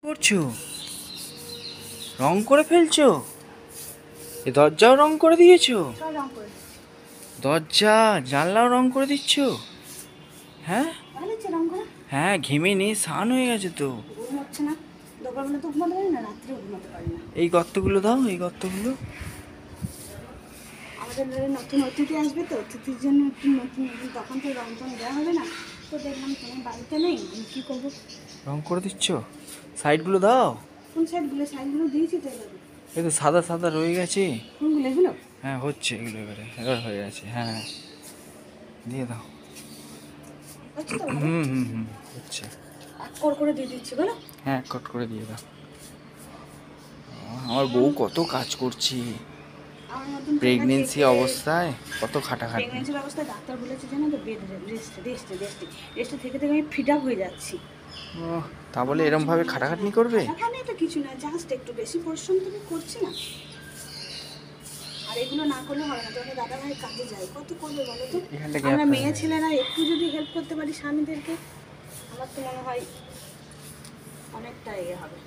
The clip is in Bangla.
করছো? রং করে ফেলছো? এ দরজাও রং করে দিয়েছো? সব রং করে দিচ্ছি। দরজা জানলাও রং করে দিচ্ছ? হ্যাঁ ভালো হচ্ছে রং করা। হ্যাঁ, ঘেমে নিয়ে স্নান হয়ে গেছে তো। ঘুম হচ্ছে না, দুপুরবেলা তো ঘুমাতে পারি না, রাত্রেও ঘুমাতে পারি না। এই গর্তগুলো দাও, এই গর্তগুলো। আমাদের ঘরে নতুন অতিথি আসবে, তো অতিথির জন্য একটু নতুন নতুন, তখন তো রং টং দেওয়া হবে না। তো দেখলাম তোমার বাড়িতে নেই, আমি কী করবো। রং করে দিচ্ছ? সাইডগুলো দাও। কোন সাইডগুলো দিয়েছি তো এগুলো। এই তো সাদা সাদা রয়ে গেছে। কোনগুলো এগুলো? হ্যাঁ হচ্ছে, এগুলো এবার হয়ে গেছে। হ্যাঁ দিয়ে দাও। হচ্ছে তো ভালো। হুম হচ্ছে। এক করে দিয়ে দিচ্ছি বলো। হ্যাঁ কট করে দিয়ে দাও। আমার বউ কত কাজ করছি আমার নতুন প্রেগনেন্সি অবস্থায়, কত খাটাখাটি। প্রেগনেন্সির অবস্থায় ডাক্তার বলেছে জানো তো, বেড রেস্টে থেকে থেকে আমি ফিড আপ হয়ে যাচ্ছি। ও, তা বলে এরম ভাবে খাটাখাটনি করবে? খাটাখাটনি তো কিছু না, জাস্ট একটু বেশি পরিশ্রম তুমি করছি না। আর এগুলো না করলে হবে না, তোমাদের দাদা ভাই কাজে যায়, কত করবে বলো তো। এখানটা আমরা গ্যাপ মেয়ে ছেলেরা একটু যদি হেল্প করতে পারি স্বামীদেরকে, আমার তো মনে হয় অনেকটা ইয়ে হবে।